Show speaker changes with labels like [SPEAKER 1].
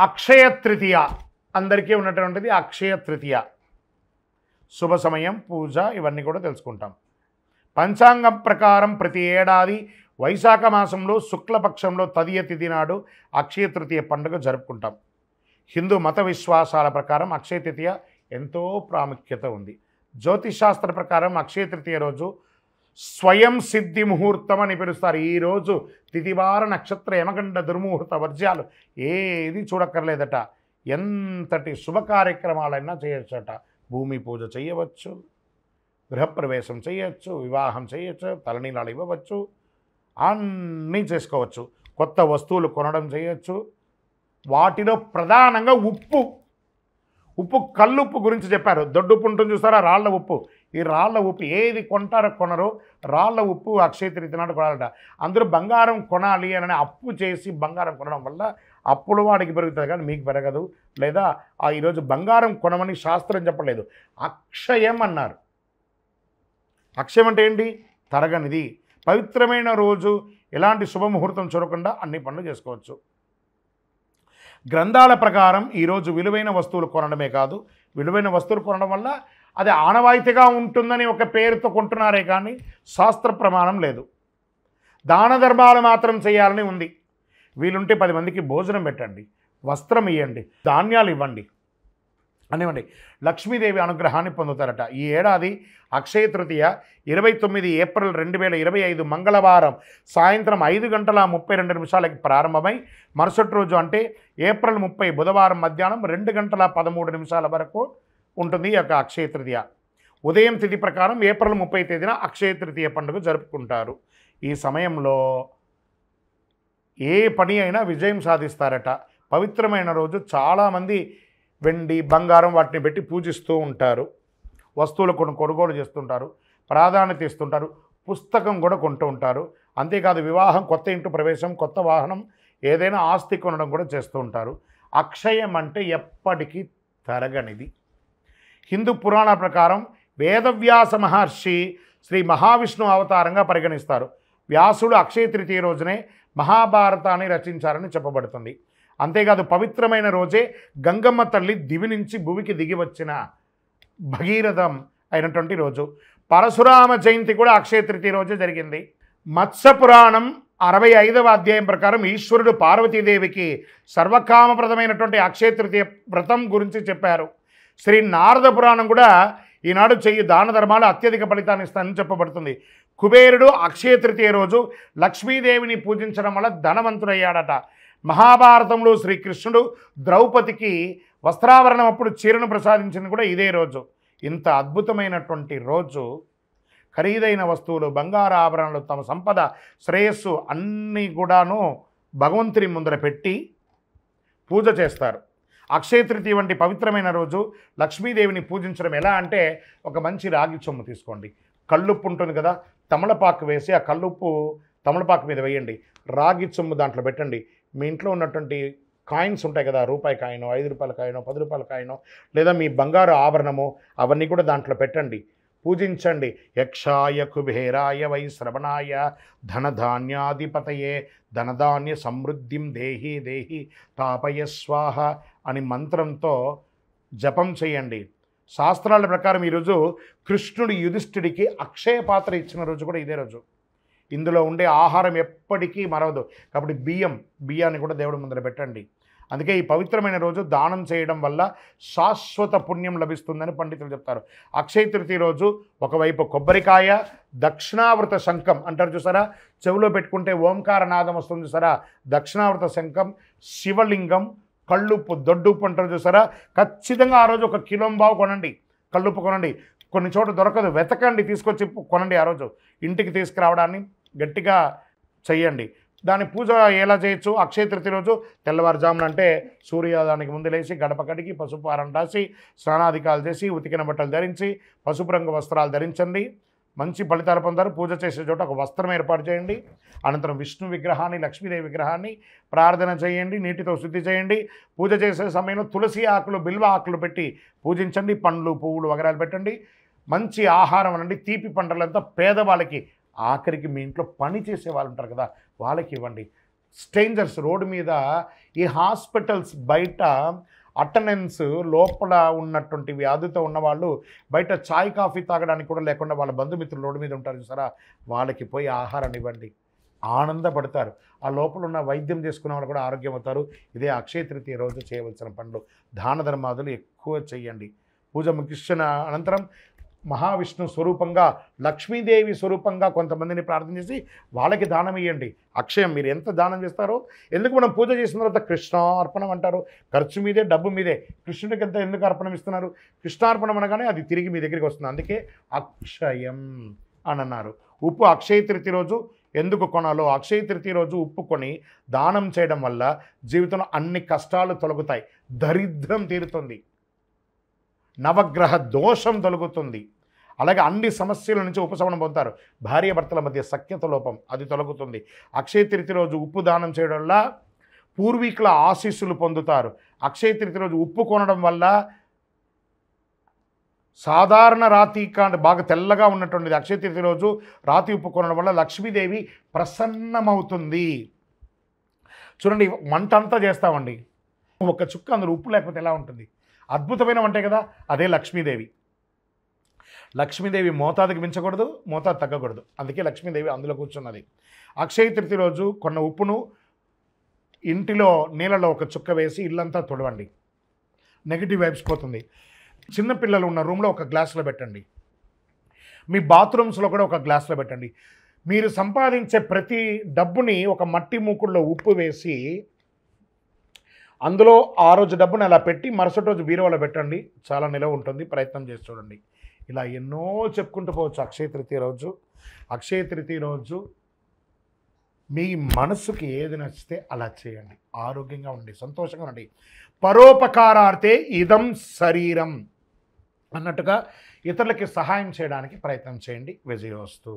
[SPEAKER 1] అక్షయ తృతీయ అందరికీ ఉన్నటువంటిది అక్షయ తృతీయ శుభ సమయం పూజ ఇవన్నీ కూడా తెలుసుకుంటాం. పంచాంగం ప్రకారం ప్రతి ఏడాది వైశాఖ మాసంలో శుక్లపక్షంలో తదియ తిథి నాడు అక్షయ తృతీయ పండుగ జరుపుకుంటాం. హిందూ మత విశ్వాసాల ప్రకారం అక్షయ తృతీయ ఎంతో ప్రాముఖ్యత ఉంది. జ్యోతిషాస్త్ర ప్రకారం అక్షయ తృతీయ రోజు స్వయం సిద్ధి ముహూర్తం అని పిలుస్తారు. ఈరోజు తిథివార నక్షత్ర యమగండ దుర్ముహూర్త వర్జ్యాలు ఏది చూడక్కర్లేదట. ఎంతటి శుభ కార్యక్రమాలైనా చేయొచ్చట. భూమి పూజ చేయవచ్చు, గృహప్రవేశం చేయొచ్చు, వివాహం చేయొచ్చు, తలనీలాలు ఇవ్వవచ్చు, అన్నీ చేసుకోవచ్చు. కొత్త వస్తువులు కొనడం చేయొచ్చు. వాటిలో ప్రధానంగా ఉప్పు కల్లుప్పు గురించి చెప్పారు. దొడ్డుప్పు ఉంటుంది చూస్తారా, రాళ్ల ఉప్పు. ఈ రాళ్ల ఉప్పు ఏది కొంటారో కొనరో రాళ్ల ఉప్పు అక్షయ తృతీయ నాడు కొనాలట. అందరూ బంగారం కొనాలి అని అప్పు చేసి బంగారం కొనడం వల్ల అప్పులు వాడికి పెరుగుతుంది కానీ మీకు పెరగదు. లేదా ఈరోజు బంగారం కొనమని శాస్త్రం చెప్పలేదు, అక్షయం అన్నారు. అక్షయం అంటే ఏంటి? తరగనిది. పవిత్రమైన రోజు ఎలాంటి శుభముహూర్తం చూడకుండా అన్ని పనులు చేసుకోవచ్చు. గ్రంథాల ప్రకారం ఈరోజు విలువైన వస్తువులు కొనడమే కాదు, విలువైన వస్తువులు కొనడం వల్ల అది ఆనవాయితీగా ఉంటుందని ఒక పేరుతో కొంటున్నారే కానీ శాస్త్ర ప్రమాణం లేదు. దాన ధర్మాలు మాత్రం చేయాలని ఉంది. వీలుంటే 10 మందికి భోజనం పెట్టండి, వస్త్రం ఇవ్వండి, ధాన్యాలు ఇవ్వండి అనివ్వండి. లక్ష్మీదేవి అనుగ్రహాన్ని పొందుతారట. ఈ ఏడాది అక్షయ తృతీయ 29 ఏప్రిల్ 2025 మంగళవారం సాయంత్రం 5:32 ప్రారంభమై మరుసటి రోజు అంటే ఏప్రిల్ 30 బుధవారం మధ్యాహ్నం 2:13 వరకు ఉంటుంది ఈ యొక్క అక్షయ తృతీయ. ఉదయం తిథి ప్రకారం ఏప్రిల్ 30 తేదీన అక్షయ తృతీయ పండుగ జరుపుకుంటారు. ఈ సమయంలో ఏ పని అయినా విజయం సాధిస్తారట. పవిత్రమైన రోజు చాలామంది వెండి బంగారం వాటిని పెట్టి పూజిస్తూ ఉంటారు. వస్తువులు కొనుగోలు చేస్తుంటారు, ప్రాధాన్యత ఇస్తుంటారు, పుస్తకం కూడా కొంటూ ఉంటారు. అంతేకాదు వివాహం, కొత్త ఇంటి ప్రవేశం, కొత్త వాహనం, ఏదైనా ఆస్తి కొనడం కూడా చేస్తూ ఉంటారు. అక్షయం అంటే ఎప్పటికీ తరగనిది. హిందూ పురాణ ప్రకారం వేదవ్యాస మహర్షి శ్రీ మహావిష్ణు అవతారంగా పరిగణిస్తారు. వ్యాసుడు అక్షయ తృతీయ రోజునే మహాభారతాన్ని రచించారని చెప్పబడుతుంది. అంతేకాదు పవిత్రమైన రోజే గంగమ్మ తల్లి దివి నుంచి భూమికి దిగి వచ్చిన భగీరథం అయినటువంటి రోజు. పరశురామ జయంతి కూడా అక్షయ తృతీయ రోజే జరిగింది. మత్స్య పురాణం 65వ అధ్యాయం ప్రకారం ఈశ్వరుడు పార్వతీదేవికి సర్వకామప్రదమైనటువంటి అక్షయ తృతీయ వ్రతం గురించి చెప్పారు. శ్రీ నారద పురాణం కూడా ఈనాడు చెయ్యి దాన ధర్మాలు అత్యధిక ఫలితాన్ని ఇస్తానని చెప్పబడుతుంది. కుబేరుడు అక్షయ తృతీయ రోజు లక్ష్మీదేవిని పూజించడం వల్ల ధనవంతుడయ్యాడట. మహాభారతంలో శ్రీకృష్ణుడు ద్రౌపదికి వస్త్రాభరణం అప్పుడు చీరను ప్రసాదించింది కూడా ఇదే రోజు. ఇంత అద్భుతమైనటువంటి రోజు ఖరీదైన వస్తువులు, బంగారు ఆభరణాలు, తమ సంపద, శ్రేయస్సు అన్నీ కూడాను భగవంతుని ముందర పెట్టి పూజ చేస్తారు. అక్షయ తృతీయ వంటి పవిత్రమైన రోజు లక్ష్మీదేవిని పూజించడం ఎలా అంటే, ఒక మంచి రాగి చెంబు తీసుకోండి, కల్లుప్పు ఉంటుంది కదా, తమలపాకు వేసి ఆ కల్లుప్పు తమలపాకు మీద వేయండి, రాగి చెంబు దాంట్లో పెట్టండి. మీ ఇంట్లో ఉన్నటువంటి కాయిన్స్ ఉంటాయి కదా, రూపాయి కాయినో, 5 రూపాయల కాయినో, 10 రూపాయల కాయినో, లేదా మీ బంగారు ఆభరణము, అవన్నీ కూడా దాంట్లో పెట్టండి, పూజించండి. యక్షాయ కుబేరాయ వై శ్రవణాయ ధనధాన్యాధిపతయే ధనధాన్య సమృద్ధిం దేహి దేహి తాపయ స్వాహ అని మంత్రంతో జపం చేయండి. శాస్త్రాల ప్రకారం ఈరోజు కృష్ణుడు యుధిష్ఠిడికి అక్షయ పాత్ర ఇచ్చిన రోజు కూడా ఇదే రోజు. ఇందులో ఉండే ఆహారం ఎప్పటికీ మరవదు కాబట్టి బియ్యాన్ని కూడా దేవుడి ముందర పెట్టండి. అందుకే ఈ పవిత్రమైన రోజు దానం చేయడం వల్ల శాశ్వత పుణ్యం లభిస్తుందని పండితులు చెప్తారు. అక్షయ తృతీయ రోజు ఒకవైపు కొబ్బరికాయ, దక్షిణావృత శంఖం అంటారు చూసారా, చెవిలో పెట్టుకుంటే ఓంకార నాదం వస్తుంది చూసారా, దక్షిణావృత శంఖం, శివలింగం, కళ్ళుప్పు, దొడ్డుప్పు అంటారు చూసారా, ఖచ్చితంగా ఆ రోజు 1 కిలో కొనండి, కళ్ళుప్పు కొనండి. కొన్ని చోట్ల దొరకదు, వెతకండి, తీసుకొచ్చి కొనండి. ఆ రోజు ఇంటికి తీసుకురావడాన్ని గట్టిగా చెయ్యండి. దాని పూజ ఎలా చేయొచ్చు? అక్షయ తృతీయ రోజు తెల్లవారుజామున అంటే సూర్యోదయానికి ముందు లేచి గడప కడిగి పసుపు ఆరం రాసి స్నానాధికాలు చేసి ఉతికిన బట్టలు ధరించి పసుపు రంగు వస్త్రాలు ధరించండి. మంచి ఫలితాలు పొందారు. పూజ చేసే చోట ఒక వస్త్రం ఏర్పాటు చేయండి. అనంతరం విష్ణు విగ్రహాన్ని, లక్ష్మీదేవి విగ్రహాన్ని ప్రార్థన చేయండి, నీటితో శుద్ధి చేయండి. పూజ చేసే సమయంలో తులసి ఆకులు, బిల్వ ఆకులు పెట్టి పూజించండి. పండ్లు, పువ్వులు వగరాలు పెట్టండి. మంచి ఆహారం అనండి, తీపి పంటలంతా పేదవాళ్ళకి, ఆఖరికి మీ ఇంట్లో పని చేసే వాళ్ళు ఉంటారు కదా వాళ్ళకి ఇవ్వండి. స్ట్రేంజర్స్ రోడ్డు మీద, ఈ హాస్పిటల్స్ బయట అటెండెన్స్ లోపల ఉన్నటువంటి వ్యాధితో ఉన్నవాళ్ళు బయట చాయ్ కాఫీ తాగడానికి కూడా లేకుండా వాళ్ళ బంధుమిత్రులు రోడ్డు మీద ఉంటారు చూసారా, వాళ్ళకి పోయి ఆహారాన్ని ఇవ్వండి, ఆనందపడతారు. ఆ లోపల ఉన్న వైద్యం చేసుకున్న వాళ్ళు కూడా ఆరోగ్యం అవుతారు. ఇదే అక్షయ తృతీయ రోజు చేయవలసిన పనులు. దాన ధర్మాదులు ఎక్కువ చేయండి. పూజ ముగిసిన అనంతరం మహావిష్ణు స్వరూపంగా, లక్ష్మీదేవి స్వరూపంగా కొంతమందిని ప్రార్థన చేసి వాళ్ళకి దానం ఇవ్వండి. అక్షయం మీరు ఎంత దానం చేస్తారో, ఎందుకు మనం పూజ చేసిన తర్వాత కృష్ణార్పణం అంటారు, ఖర్చు మీదే డబ్బు మీదే, కృష్ణుడికి ఎంత ఎందుకు అర్పణం ఇస్తున్నారు? కృష్ణార్పణం అనగానే అది తిరిగి మీ దగ్గరికి వస్తుంది, అందుకే అక్షయం అని అన్నారు. ఉప్పు అక్షయ తృతీయ రోజు ఎందుకు కొనాలో, అక్షయ తృతీయ రోజు ఉప్పు కొని దానం చేయడం వల్ల జీవితంలో అన్ని కష్టాలు తొలగుతాయి, దరిద్రం తీరుతుంది, నవగ్రహ దోషం తొలగుతుంది, అలాగే అన్ని సమస్యల నుంచి ఉపశమనం పొందుతారు. భార్యాభర్తల మధ్య సఖ్యత లోపం అది తొలగుతుంది. అక్షయ తృతీయ రోజు ఉప్పు దానం చేయడం వల్ల పూర్వీకుల ఆశీస్సులు పొందుతారు. అక్షయ తృతీయ రోజు ఉప్పు కొనడం వల్ల సాధారణ రాతి కాండ బాగా తెల్లగా ఉన్నటువంటిది అక్షయ తృతీయ రోజు రాతి ఉప్పు కొనడం వల్ల లక్ష్మీదేవి ప్రసన్నమవుతుంది. చూడండి, వంట అంతా చేస్తామండి, ఒక చుక్క అందులో ఉప్పు లేకపోతే ఎలా ఉంటుంది? అద్భుతమైన వంటే కదా, అదే లక్ష్మీదేవి. లక్ష్మీదేవి మోతాదుకి మించకూడదు, మోతాదు తగ్గకూడదు, అందుకే లక్ష్మీదేవి అందులో కూర్చున్నది. అక్షయ తృతీయ రోజు కొన్న ఉప్పును ఇంటిలో నీళ్ళలో ఒక చుక్క వేసి ఇల్లంతా తుడవండి, నెగిటివ్ వైబ్స్ పోతుంది. చిన్నపిల్లలు ఉన్న రూమ్లో ఒక గ్లాసులో పెట్టండి, మీ బాత్రూమ్స్లో కూడా ఒక గ్లాసులో పెట్టండి. మీరు సంపాదించే ప్రతి డబ్బుని ఒక మట్టి మూకుడులో ఉప్పు వేసి అందులో ఆ రోజు డబ్బుని అలా పెట్టి మరుసటి రోజు బీరువాలో పెట్టండి, చాలా నిలవ ఉంటుంది. ప్రయత్నం చేసి చూడండి. ఇలా ఎన్నో చెప్పుకుంటూ పోవచ్చు. అక్షయ తృతీయ రోజు, అక్షయ తృతీయ రోజు మీ మనసుకి ఏది నచ్చితే అలా చేయండి. ఆరోగ్యంగా ఉండి సంతోషంగా ఉండి. పరోపకారార్థే ఇదం శరీరం అన్నట్టుగా ఇతరులకి సహాయం చేయడానికి ప్రయత్నం చేయండి. విజయోస్తు.